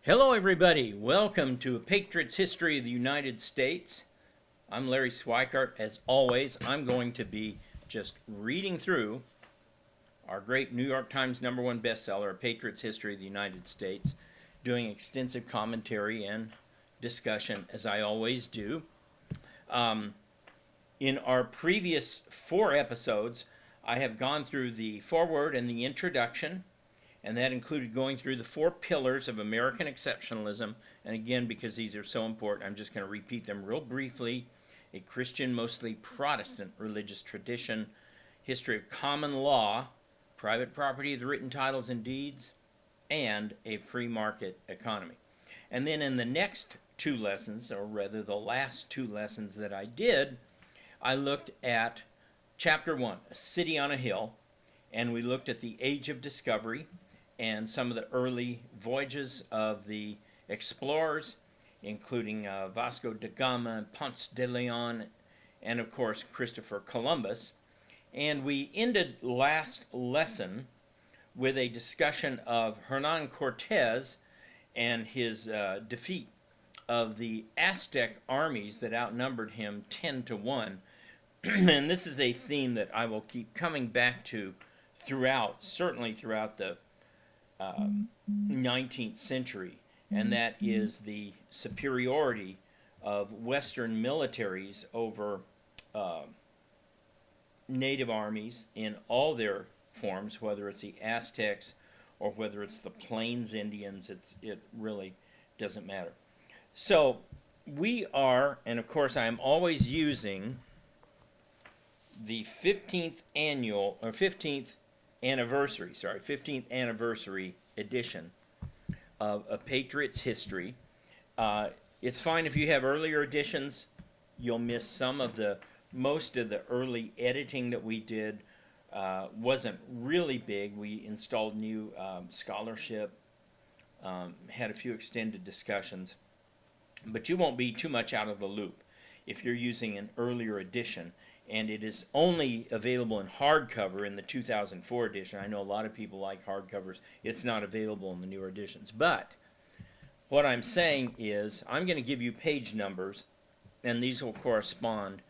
Hello, everybody. Welcome to A Patriot's History of the United States. I'm Larry Schweikart. As always, I'm going to be just reading through our great New York Times #1 bestseller, A Patriot's History of the United States, doing extensive commentary and discussion, as I always do. In our previous 4 episodes, I have gone through the foreword and the introduction, and that included going through the 4 pillars of American exceptionalism. And again, because these are so important, I'm just going to repeat them real briefly. A Christian, mostly Protestant religious tradition, history of common law, private property, the written titles and deeds, and a free market economy. And then in the next 2 lessons, or rather the last 2 lessons that I did, I looked at Chapter 1, A City on a Hill, and we looked at the Age of Discovery, and some of the early voyages of the explorers, including Vasco da Gama, Ponce de Leon, and of course Christopher Columbus. And we ended last lesson with a discussion of Hernan Cortez and his defeat of the Aztec armies that outnumbered him 10-1. And this is a theme that I will keep coming back to certainly throughout the 19th century, and that is the superiority of Western militaries over native armies in all their forms, whether it's the Aztecs or whether it's the Plains Indians. It really doesn't matter. So we are, and of course I'm always using the 15th anniversary edition of A Patriot's History. It's fine if you have earlier editions. You'll miss most of the early editing that we did. Wasn't really big. We installed new scholarship, had a few extended discussions, but you won't be too much out of the loop if you're using an earlier edition. And it is only available in hardcover in the 2004 edition. I know a lot of people like hardcovers. It's not available in the newer editions. But what I'm saying is I'm going to give you page numbers, and these will correspond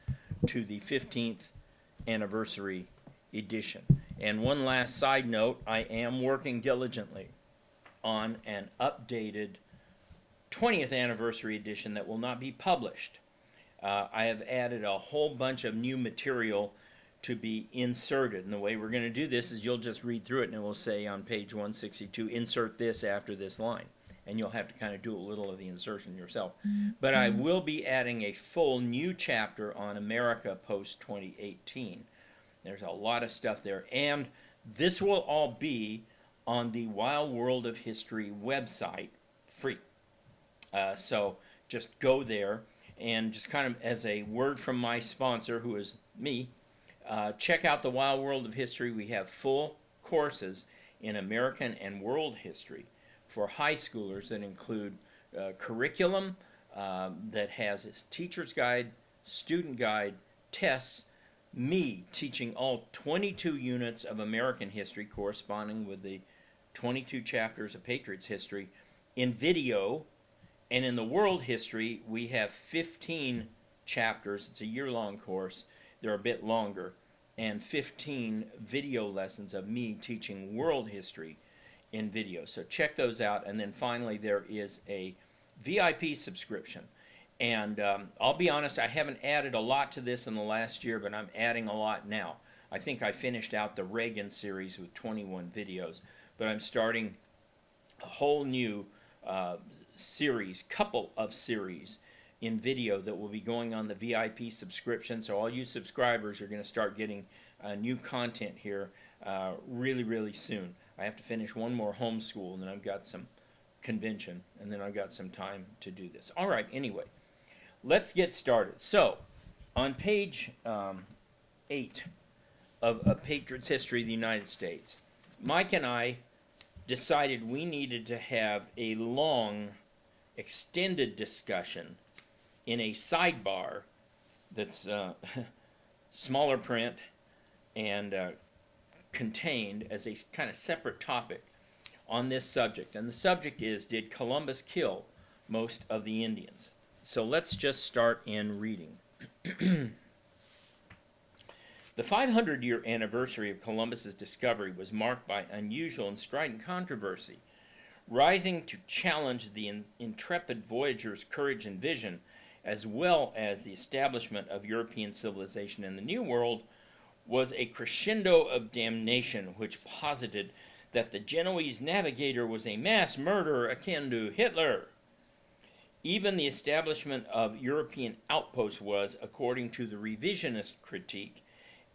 to the 15th anniversary edition. And one last side note, I am working diligently on an updated 20th anniversary edition that will not be published. I have added a whole bunch of new material to be inserted. And the way we're going to do this is you'll just read through it and it will say on page 162, insert this after this line. And you'll have to kind of do a little of the insertion yourself. But I will be adding a full new chapter on America post-2018. There's a lot of stuff there. And this will all be on the Wild World of History website, free. So just go there. And just kind of as a word from my sponsor, who is me, check out the Wild World of History. We have full courses in American and world history for high schoolers that include curriculum that has a teacher's guide, student guide, tests, me teaching all 22 units of American history corresponding with the 22 chapters of Patriot's History in video. And in the world history, we have 15 chapters. It's a year-long course. They're a bit longer. And 15 video lessons of me teaching world history in video. So check those out. And then finally, there is a VIP subscription. And I'll be honest, I haven't added a lot to this in the last year, but I'm adding a lot now. I think I finished out the Reagan series with 21 videos. But I'm starting a whole new couple of series in video that will be going on the VIP subscription. So all you subscribers are going to start getting new content here really, really soon. I have to finish one more homeschool, and then I've got some convention, and then I've got some time to do this. All right, anyway, let's get started. So on page 8 of A Patriot's History of the United States, Mike and I decided we needed to have a long, extended discussion in a sidebar that's smaller print and contained as a kind of separate topic on this subject. And the subject is, did Columbus kill most of the Indians? So let's just start in reading. The 500-year anniversary of Columbus's discovery was marked by unusual and strident controversy. Rising to challenge the intrepid voyager's courage and vision, as well as the establishment of European civilization in the New World, was a crescendo of damnation which posited that the Genoese navigator was a mass murderer akin to Hitler. Even the establishment of European outposts was, according to the revisionist critique,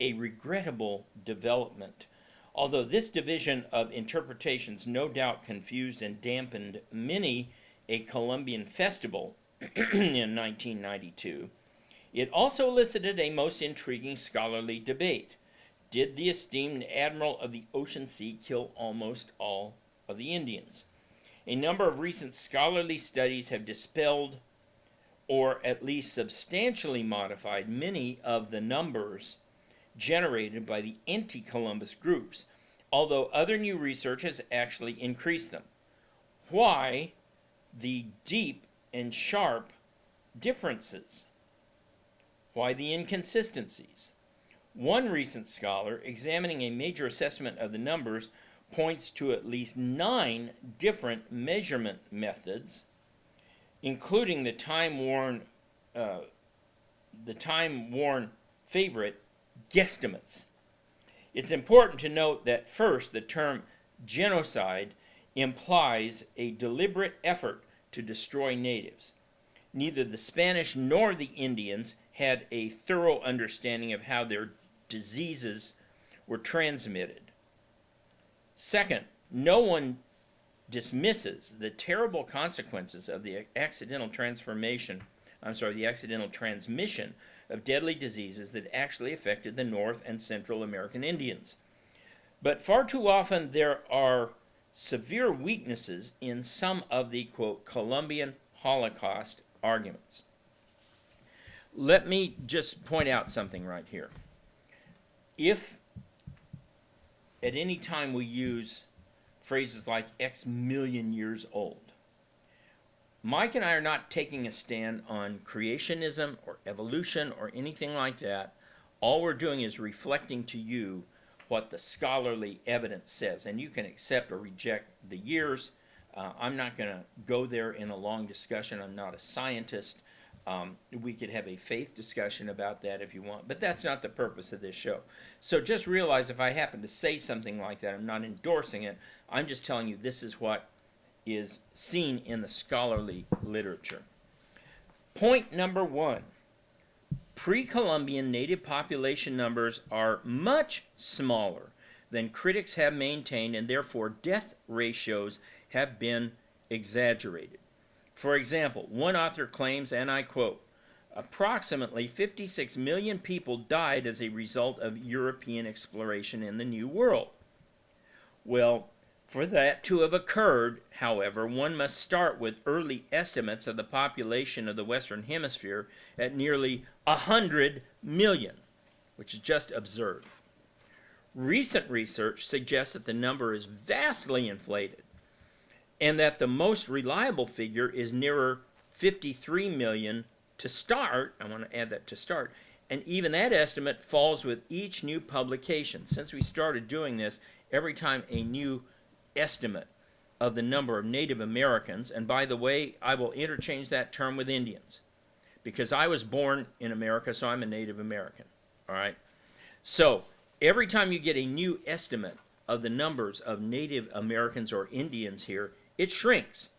a regrettable development. Although this division of interpretations no doubt confused and dampened many a Columbian festival in 1992, it also elicited a most intriguing scholarly debate. Did the esteemed admiral of the ocean sea kill almost all of the Indians? A number of recent scholarly studies have dispelled or at least substantially modified many of the numbers generated by the anti-Columbus groups, although other new research has actually increased them. Why the deep and sharp differences? Why the inconsistencies? One recent scholar, examining a major assessment of the numbers, points to at least 9 different measurement methods, including the time-worn favorite, guesstimates. It's important to note that first, the term genocide implies a deliberate effort to destroy natives. Neither the Spanish nor the Indians had a thorough understanding of how their diseases were transmitted. Second, no one dismisses the terrible consequences of the accidental transmission of deadly diseases that actually affected the North and Central American Indians. But far too often there are severe weaknesses in some of the, quote, Columbian Holocaust arguments. Let me just point out something right here. If at any time we use phrases like X million years old, Mike and I are not taking a stand on creationism or evolution or anything like that. All we're doing is reflecting to you what the scholarly evidence says, and you can accept or reject the years. I'm not going to go there in a long discussion. I'm not a scientist. We could have a faith discussion about that if you want, but that's not the purpose of this show. So just realize if I happen to say something like that, I'm not endorsing it. I'm just telling you this is what is seen in the scholarly literature. Point number 1. Pre-Columbian native population numbers are much smaller than critics have maintained, and therefore death ratios have been exaggerated. For example, one author claims, and I quote, approximately 56 million people died as a result of European exploration in the New World. Well, for that to have occurred, however, one must start with early estimates of the population of the Western Hemisphere at nearly 100 million, which is just absurd. Recent research suggests that the number is vastly inflated, and that the most reliable figure is nearer 53 million to start. I want to add that to start. And even that estimate falls with each new publication. Since we started doing this, every time a new estimate of the number of Native Americans, and by the way, I will interchange that term with Indians, because I was born in America, so I'm a Native American, all right? So every time you get a new estimate of the numbers of Native Americans or Indians here, it shrinks.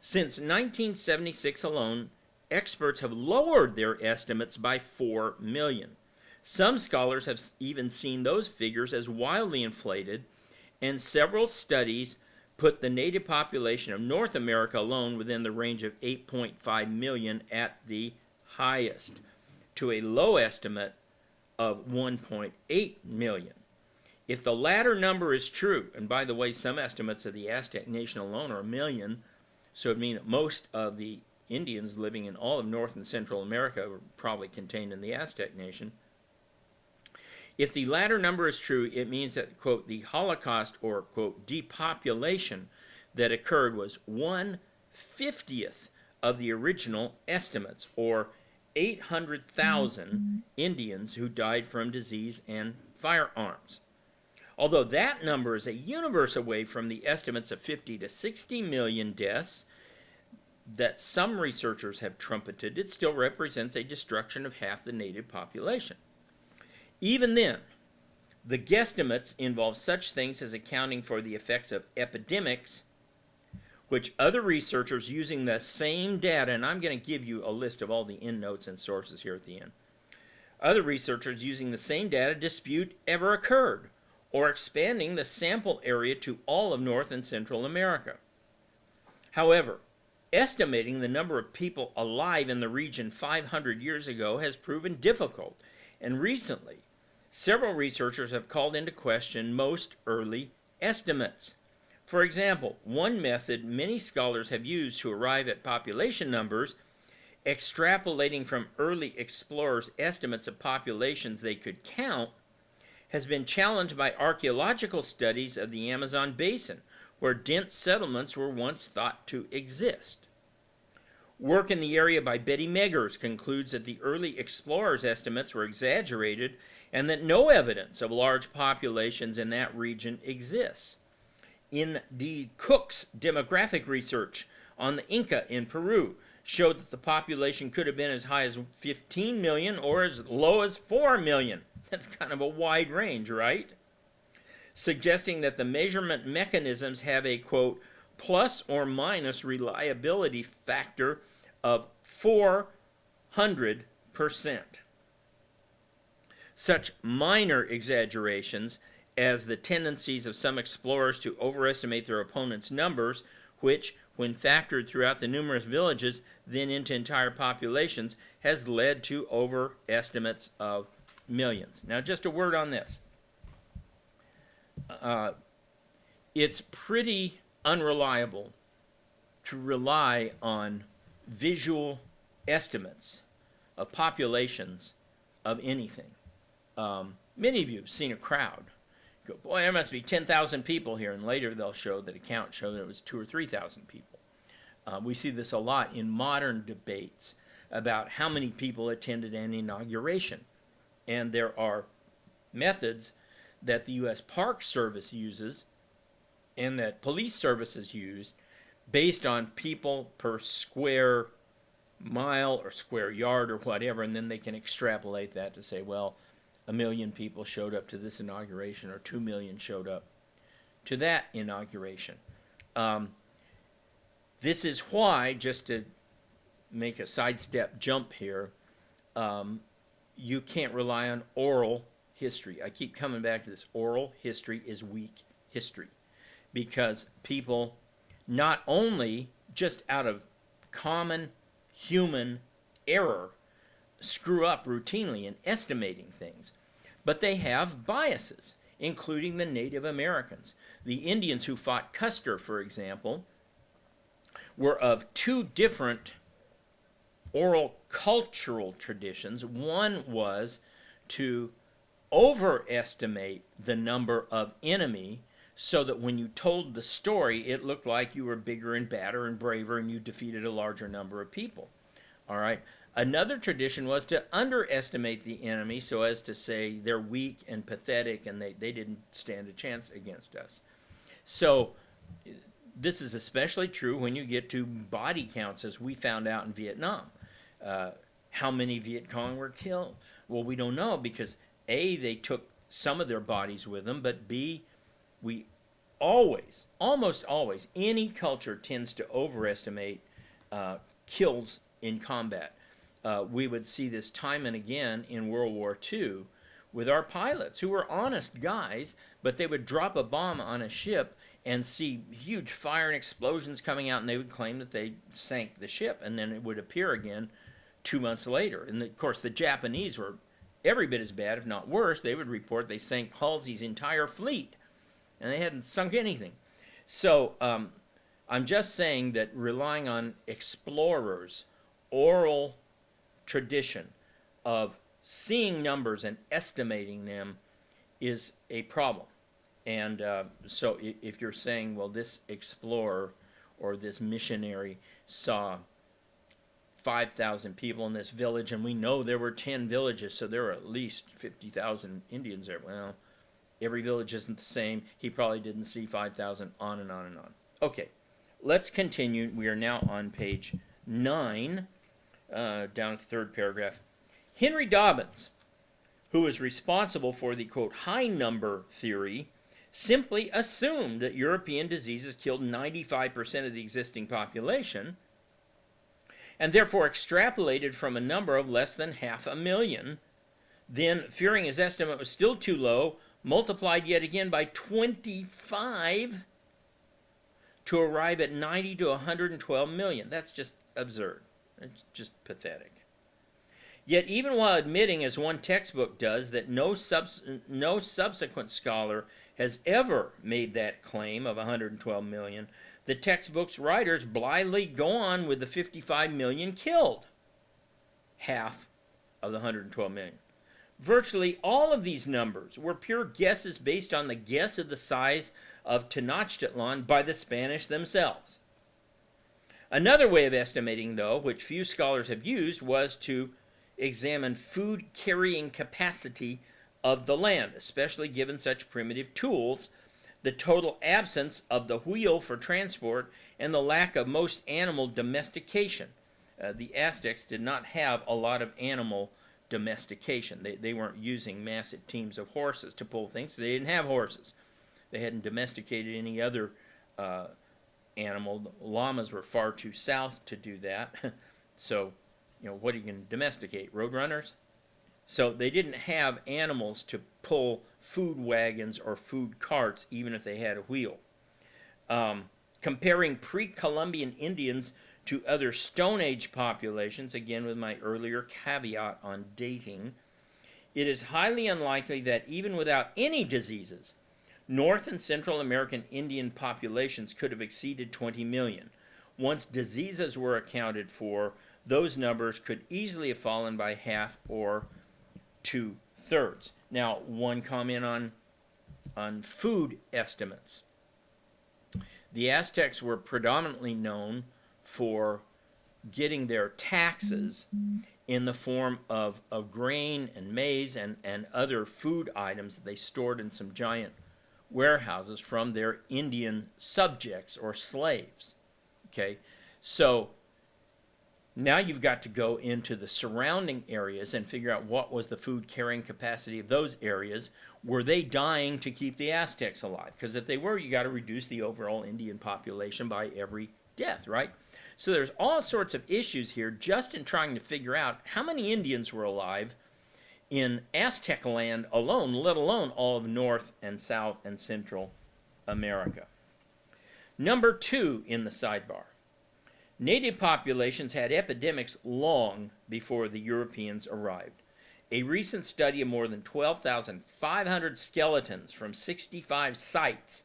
Since 1976 alone, experts have lowered their estimates by 4 million. Some scholars have even seen those figures as wildly inflated, and several studies put the native population of North America alone within the range of 8.5 million at the highest, to a low estimate of 1.8 million. If the latter number is true, and by the way, some estimates of the Aztec nation alone are 1 million, so it would mean that most of the Indians living in all of North and Central America were probably contained in the Aztec nation. If the latter number is true, it means that, quote, the Holocaust or, quote, depopulation that occurred was 1/50th of the original estimates, or 800,000 Indians who died from disease and firearms. Although that number is a universe away from the estimates of 50 to 60 million deaths that some researchers have trumpeted, it still represents a destruction of half the native population. Even then, the guesstimates involve such things as accounting for the effects of epidemics, which other researchers using the same data, and I'm going to give you a list of all the endnotes and sources here at the end, other researchers using the same data dispute ever occurred, or expanding the sample area to all of North and Central America. However, estimating the number of people alive in the region 500 years ago has proven difficult, and recently, several researchers have called into question most early estimates. For example, one method many scholars have used to arrive at population numbers, extrapolating from early explorers' estimates of populations they could count, has been challenged by archaeological studies of the Amazon basin, where dense settlements were once thought to exist. Work in the area by Betty Meggers concludes that the early explorers' estimates were exaggerated and that no evidence of large populations in that region exists. In D. Cook's demographic research on the Inca in Peru showed that the population could have been as high as 15 million or as low as 4 million. That's kind of a wide range, right? Suggesting that the measurement mechanisms have a, quote, plus or minus reliability factor of 400%. Such minor exaggerations as the tendencies of some explorers to overestimate their opponents' numbers, which, when factored throughout the numerous villages, then into entire populations, has led to overestimates of millions. Now, just a word on this. It's pretty unreliable to rely on visual estimates of populations of anything. Many of you have seen a crowd. You go, boy, there must be 10,000 people here, and later they'll show that accounts show that it was 2,000 or 3,000 people. We see this a lot in modern debates about how many people attended an inauguration. And there are methods that the U.S. Park Service uses and that police services use based on people per square mile or square yard or whatever, and then they can extrapolate that to say, well, 1 million people showed up to this inauguration or 2 million showed up to that inauguration. This is why, just to make a sidestep jump here, you can't rely on oral history. I keep coming back to this. Oral history is weak history because people not only just out of common human error screw up routinely in estimating things, but they have biases, including the Native Americans. The Indians who fought Custer, for example, were of two different oral cultural traditions. One was to overestimate the number of enemy so that when you told the story, it looked like you were bigger and badder and braver and you defeated a larger number of people. All right. Another tradition was to underestimate the enemy so as to say they're weak and pathetic and they didn't stand a chance against us. So this is especially true when you get to body counts, as we found out in Vietnam. How many Viet Cong were killed? Well, we don't know because A, they took some of their bodies with them, but B, we always, almost always, any culture tends to overestimate kills in combat. We would see this time and again in World War II with our pilots who were honest guys, but they would drop a bomb on a ship and see huge fire and explosions coming out, and they would claim that they sank the ship, and then it would appear again 2 months later. And of course, the Japanese were every bit as bad, if not worse. They would report they sank Halsey's entire fleet, and they hadn't sunk anything. So I'm just saying that relying on explorers' oral tradition of seeing numbers and estimating them is a problem. And so if you're saying, well, this explorer or this missionary saw 5,000 people in this village, and we know there were 10 villages, so there were at least 50,000 Indians there. Well, every village isn't the same. He probably didn't see 5,000, on and on and on. Okay, let's continue. We are now on page 9, down at the third paragraph. Henry Dobbins, who was responsible for the, quote, high number theory, simply assumed that European diseases killed 95% of the existing population, and therefore extrapolated from a number of less than 500,000. Then, fearing his estimate was still too low, multiplied yet again by 25 to arrive at 90 to 112 million. That's just absurd. It's just pathetic. Yet even while admitting, as one textbook does, that no subsequent scholar has ever made that claim of 112 million, the textbook's writers blithely go on with the 55 million killed, half of the 112 million. Virtually all of these numbers were pure guesses based on the guess of the size of Tenochtitlan by the Spanish themselves. Another way of estimating, though, which few scholars have used, was to examine food carrying capacity of the land, especially given such primitive tools, the total absence of the wheel for transport, and the lack of most animal domestication. The Aztecs did not have a lot of animal domestication. They weren't using massive teams of horses to pull things. They didn't have horses. They hadn't domesticated any other animal. The llamas were far too south to do that. So, what are you going to domesticate? Roadrunners? So they didn't have animals to pull food wagons or food carts, even if they had a wheel. Comparing pre-Columbian Indians to other Stone Age populations, again with my earlier caveat on dating, it is highly unlikely that even without any diseases, North and Central American Indian populations could have exceeded 20 million. Once diseases were accounted for, those numbers could easily have fallen by half or 2/3. Now, one comment on food estimates. The Aztecs were predominantly known for getting their taxes in the form of grain and maize and other food items that they stored in some giant warehouses from their Indian subjects or slaves. Okay, so now you've got to go into the surrounding areas and figure out what was the food carrying capacity of those areas. Were they dying to keep the Aztecs alive? Because if they were, you got to reduce the overall Indian population by every death, right? So there's all sorts of issues here just in trying to figure out how many Indians were alive in Aztec land alone, let alone all of North and South and Central America. Number 2 in the sidebar. Native populations had epidemics long before the Europeans arrived. A recent study of more than 12,500 skeletons from 65 sites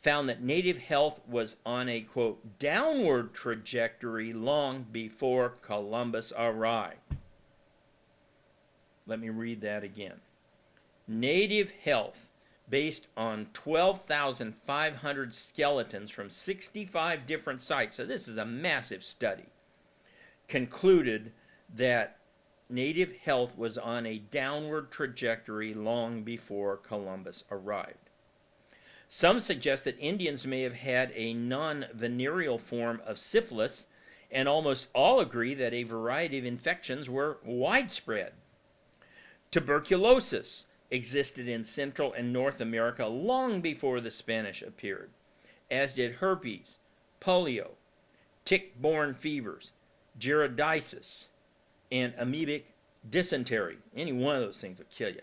found that native health was on a, quote, downward trajectory long before Columbus arrived. Let me read that again. Native health, based on 12,500 skeletons from 65 different sites, so this is a massive study, concluded that native health was on a downward trajectory long before Columbus arrived. Some suggest that Indians may have had a non-venereal form of syphilis, and almost all agree that a variety of infections were widespread. Tuberculosis existed in Central and North America long before the Spanish appeared, as did herpes, polio, tick-borne fevers, giardiasis, and amoebic dysentery. Any one of those things will kill you.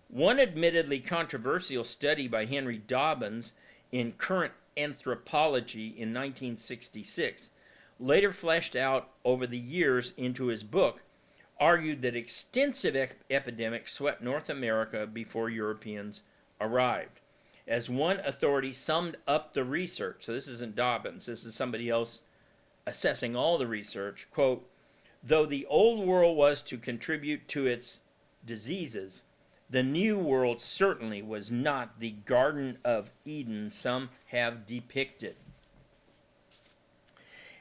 One admittedly controversial study by Henry Dobbins in Current Anthropology in 1966, later fleshed out over the years into his book, argued that extensive epidemics swept North America before Europeans arrived. As one authority summed up the research, so this isn't Dobbins, this is somebody else assessing all the research, quote, though the old world was to contribute to its diseases, The New World certainly was not the Garden of Eden some have depicted.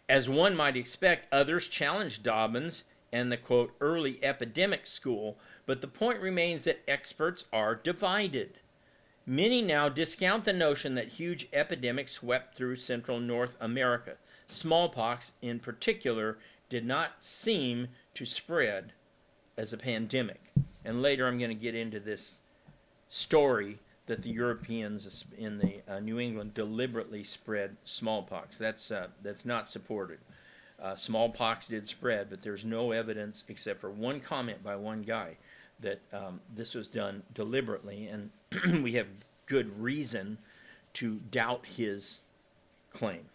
As one might expect, others challenged Dobbins and the, quote, early epidemic school, but the point remains that experts are divided. Many now discount the notion that huge epidemics swept through Central North America. Smallpox, in particular, did not seem to spread as a pandemic. And later I'm going to get into this story that the Europeans in the New England deliberately spread smallpox. That's not supported. Smallpox did spread, but there's no evidence except for one comment by one guy that this was done deliberately, and we have good reason to doubt his claim.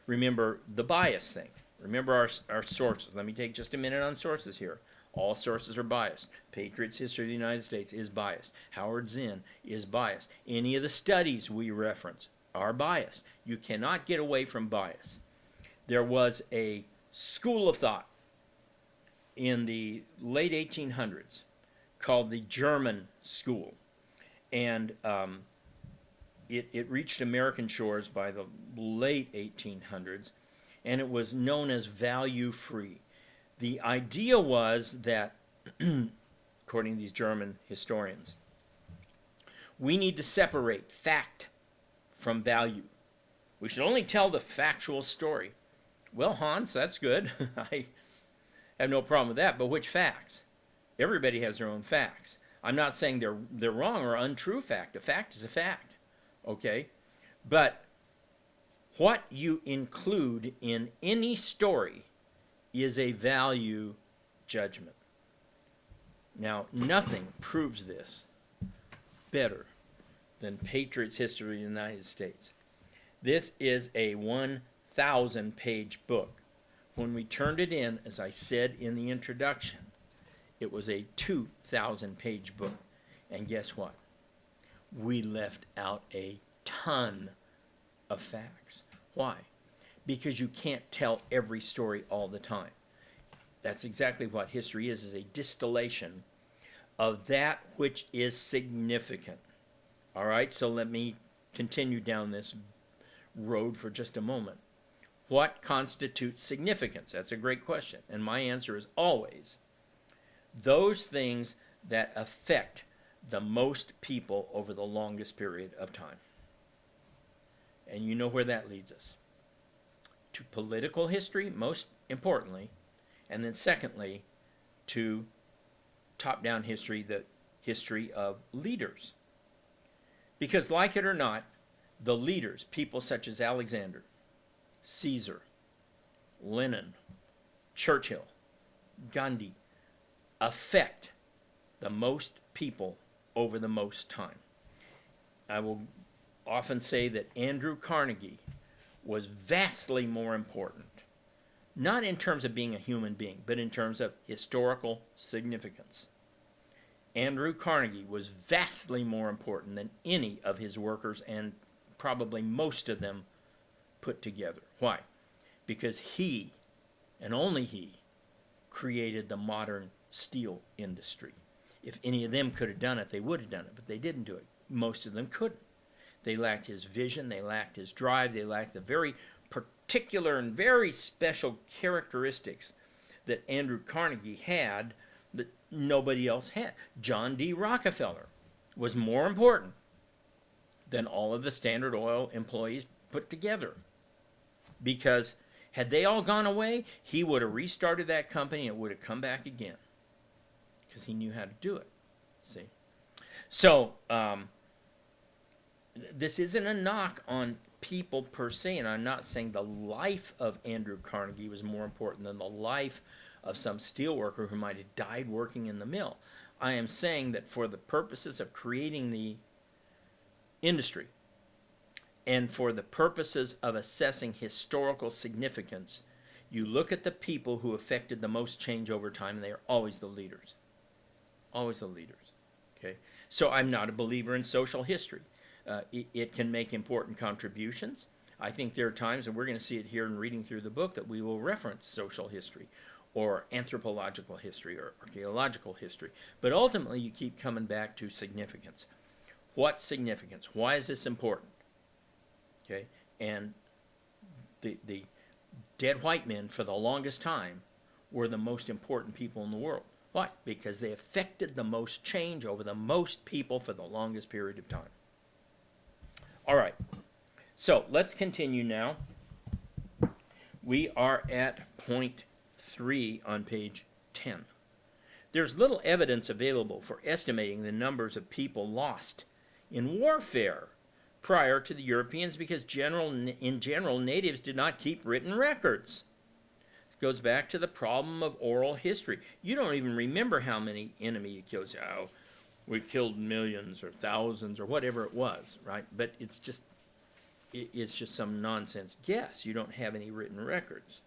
Remember the bias thing. Remember our sources. Let me take just a minute on sources here. All sources are biased. Patriot's History of the United States is biased. Howard Zinn is biased. Any of the studies we reference are biased. You cannot get away from bias. There was a school of thought in the late 1800s called the German School. And it reached American shores by the late 1800s, and it was known as value-free. The idea was that, according to these German historians, we need to separate fact from value. We should only tell the factual story. Well, Hans, that's good. I have no problem with that, but which facts? Everybody has their own facts. I'm not saying they're wrong or untrue fact. A fact is a fact, okay? But what you include in any story is a value judgment. Now, nothing proves this better than Patriot's History of the United States. This is a 1,000-page book. When we turned it in, as I said in the introduction, it was a 2,000-page book. And guess what? We left out a ton of facts. Why? Because you can't tell every story all the time. That's exactly what history is a distillation of that which is significant. All right, so let me continue down this road for just a moment. What constitutes significance? That's a great question. And my answer is always those things that affect the most people over the longest period of time. And you know where that leads us. To political history, most importantly, and then secondly, to top-down history, the history of leaders. Because like it or not, the leaders, people such as Alexander, Caesar, Lenin, Churchill, Gandhi, affect the most people over the most time. I will often say that Andrew Carnegie was vastly more important, not in terms of being a human being, but in terms of historical significance. Andrew Carnegie was vastly more important than any of his workers, and probably most of them put together. Why? Because he, and only he, created the modern steel industry. If any of them could have done it, they would have done it, but they didn't do it. Most of them couldn't. They lacked his vision, they lacked his drive, they lacked the very particular and very special characteristics that Andrew Carnegie had that nobody else had. John D. Rockefeller was more important than all of the Standard Oil employees put together. Because had they all gone away, he would have restarted that company and it would have come back again. Because he knew how to do it. See? So, this isn't a knock on people per se, and I'm not saying the life of Andrew Carnegie was more important than the life of some steelworker who might have died working in the mill. I am saying that for the purposes of creating the industry and for the purposes of assessing historical significance, you look at the people who affected the most change over time, and they are always the leaders. Always the leaders. Okay? So I'm not a believer in social history. It can make important contributions. I think there are times, and we're going to see it here in reading through the book, that we will reference social history. or anthropological history or archaeological history. But ultimately, you keep coming back to significance. What significance? Why is this important? Okay, and the dead white men for the longest time were the most important people in the world. Why? Because they affected the most change over the most people for the longest period of time. All right, so let's continue now. We are at point 3 on page 10. There's little evidence available for estimating the numbers of people lost in warfare prior to the Europeans because in general, natives did not keep written records. It goes back to the problem of oral history. You don't even remember how many enemy you killed. Oh, we killed millions or thousands or whatever it was, right? But it's just some nonsense guess. You don't have any written records.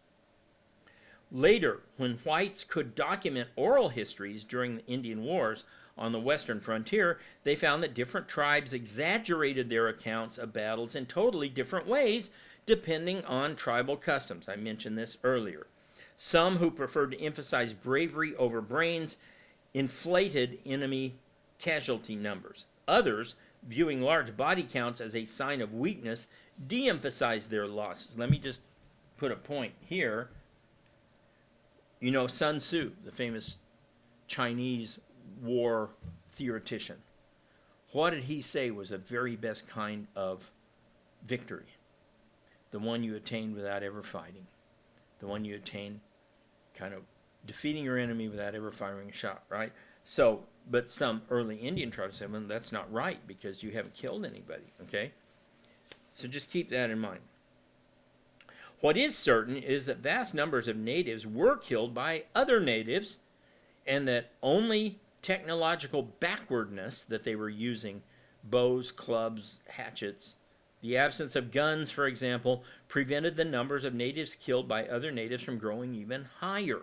Later, when whites could document oral histories during the Indian Wars on the western frontier, they found that different tribes exaggerated their accounts of battles in totally different ways, depending on tribal customs. I mentioned this earlier. Some who preferred to emphasize bravery over brains inflated enemy casualty numbers. Others, viewing large body counts as a sign of weakness, de-emphasized their losses. Let me just put a point here. You know Sun Tzu, the famous Chinese war theoretician. What did he say was the very best kind of victory? The one you attain without ever fighting. The one you attain kind of defeating your enemy without ever firing a shot, right? So, but some early Indian tribes said, well, that's not right because you haven't killed anybody, okay? So just keep that in mind. What is certain is that vast numbers of natives were killed by other natives and that only technological backwardness that they were using, bows, clubs, hatchets, the absence of guns, for example, prevented the numbers of natives killed by other natives from growing even higher.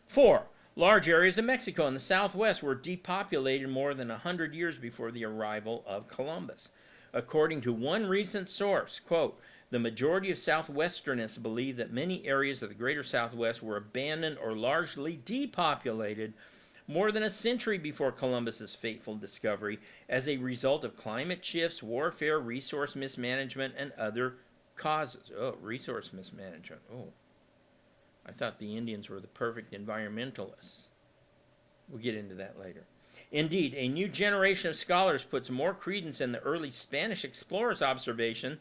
4. Large areas of Mexico and the Southwest were depopulated more than 100 years before the arrival of Columbus. According to one recent source, quote, the majority of Southwesternists believe that many areas of the greater Southwest were abandoned or largely depopulated more than a century before Columbus's fateful discovery as a result of climate shifts, warfare, resource mismanagement, and other causes. Oh, resource mismanagement. Oh, I thought the Indians were the perfect environmentalists. We'll get into that later. Indeed, a new generation of scholars puts more credence in the early Spanish explorers' observation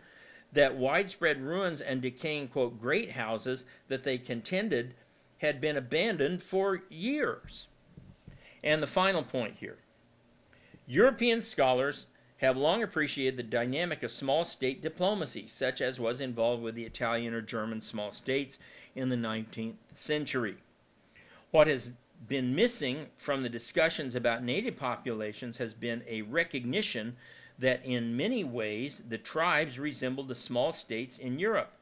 that widespread ruins and decaying, quote, great houses that they contended had been abandoned for years. And the final point here. European scholars have long appreciated the dynamic of small state diplomacy, such as was involved with the Italian or German small states in the 19th century. What has been missing from the discussions about native populations has been a recognition that in many ways the tribes resembled the small states in Europe.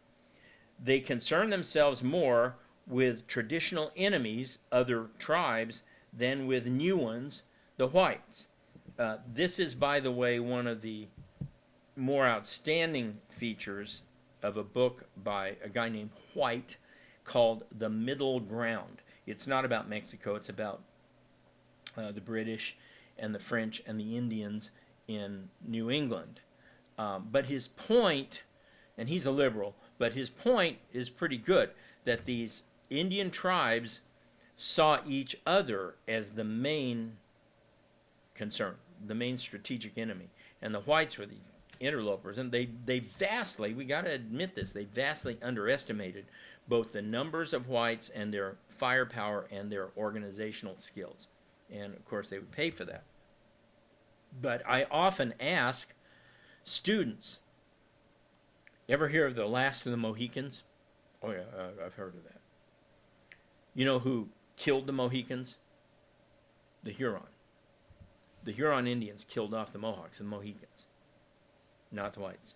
They concern themselves more with traditional enemies, other tribes, than with new ones, the whites. This is, by the way, one of the more outstanding features of a book by a guy named White called The Middle Ground. It's not about Mexico, it's about the British and the French and the Indians in New England. But his point, and he's a liberal, but his point is pretty good, that these Indian tribes saw each other as the main concern, the main strategic enemy. And the whites were these interlopers, and they vastly, we got to admit this, they vastly underestimated both the numbers of whites and their firepower and their organizational skills. And of course they would pay for that. But I often ask students, ever hear of the last of the Mohicans? Oh yeah, I've heard of that. You know who killed the Mohicans? The Huron. The Huron Indians killed off the Mohawks and Mohicans, not the whites.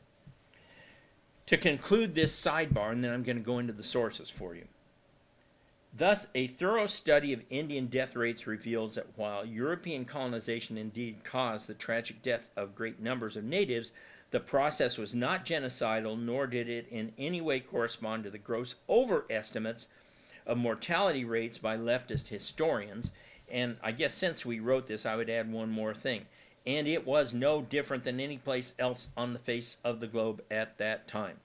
To conclude this sidebar, and then I'm going to go into the sources for you. Thus, a thorough study of Indian death rates reveals that while European colonization indeed caused the tragic death of great numbers of natives, the process was not genocidal, nor did it in any way correspond to the gross overestimates of mortality rates by leftist historians. And I guess since we wrote this, I would add one more thing. And it was no different than any place else on the face of the globe at that time.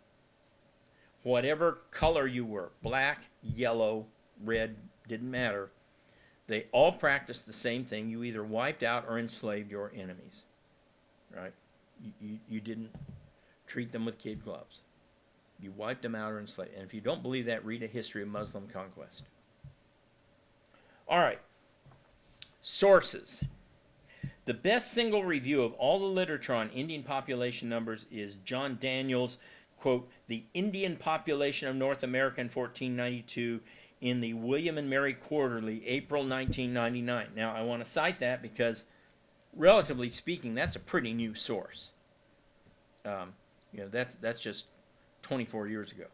Whatever color you were, black, yellow, red, didn't matter, they all practiced the same thing. You either wiped out or enslaved your enemies, right? You didn't treat them with kid gloves. You wiped them out or enslaved. And if you don't believe that, read A History of Muslim Conquest. All right. Sources. The best single review of all the literature on Indian population numbers is John Daniels' quote, "The Indian Population of North America in 1492" in the William and Mary Quarterly, April 1999. Now, I want to cite that because, relatively speaking, that's a pretty new source. That's just 24 years ago.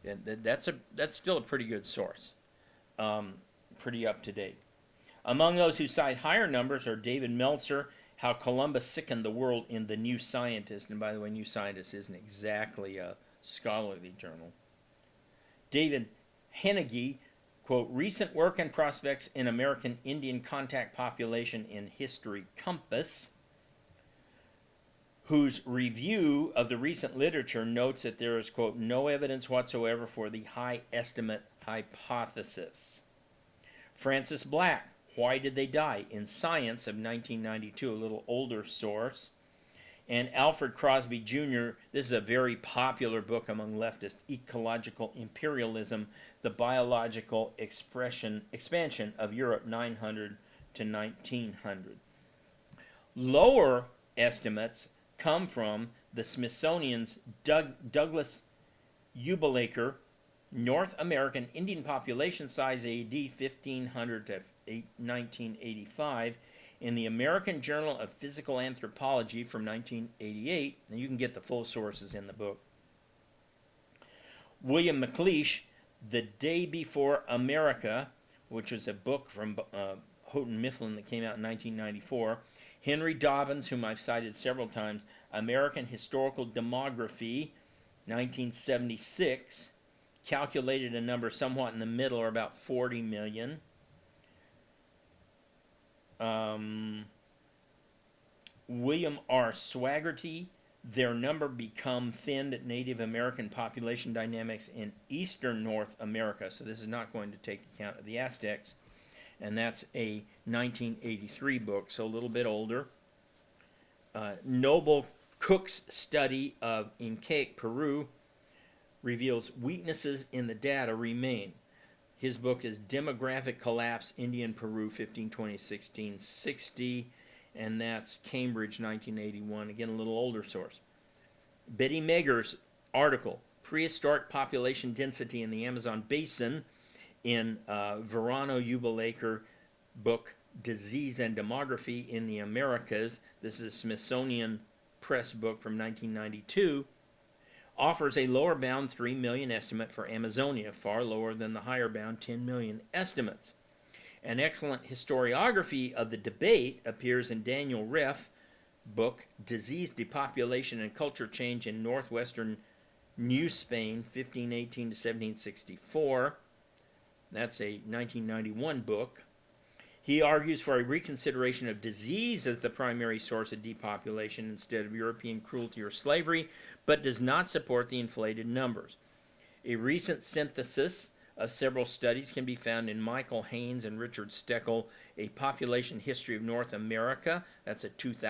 And that's still a pretty good source, pretty up to date. Among those who cite higher numbers are David Meltzer, How Columbus Sickened the World in the New Scientist. And by the way, New Scientist isn't exactly a scholarly journal. David Hennigy, quote, "Recent Work and Prospects in American Indian Contact Population in History Compass," whose review of the recent literature notes that there is, quote, "no evidence whatsoever for the high estimate hypothesis." Francis Black, Why Did They Die? In Science of 1992, a little older source. And Alfred Crosby Jr., this is a very popular book among leftists, Ecological Imperialism, The Biological Expansion of Europe 900 to 1900. Lower estimates come from the Smithsonian's Douglas Ubelaker, North American Indian Population Size AD 1500 to 1985, in the American Journal of Physical Anthropology from 1988, and you can get the full sources in the book. William McLeish, The Day Before America, which was a book from Houghton Mifflin that came out in 1994. Henry Dobbins, whom I've cited several times, American Historical Demography, 1976, calculated a number somewhat in the middle, or about 40 million. William R. Swaggerty, Their Number Become Thinned Native American Population Dynamics in Eastern North America. So this is not going to take account of the Aztecs. And that's a 1983 book, so a little bit older. Noble Cook's study of Incaic Peru reveals weaknesses in the data remain. His book is Demographic Collapse, Indian Peru, 1520-1660, and that's Cambridge, 1981. Again, a little older source. Betty Megger's article, Prehistoric Population Density in the Amazon Basin, in Verano Ubelaker book, Disease and Demography in the Americas. This is a Smithsonian Press book from 1992. Offers a lower bound 3 million estimate for Amazonia, far lower than the higher bound 10 million estimates. An excellent historiography of the debate appears in Daniel Reff book, Disease, Depopulation, and Culture Change in Northwestern New Spain, 1518 to 1764. That's a 1991 book. He argues for a reconsideration of disease as the primary source of depopulation instead of European cruelty or slavery, but does not support the inflated numbers. A recent synthesis of several studies can be found in Michael Haynes and Richard Steckel, A Population History of North America. That's a 2000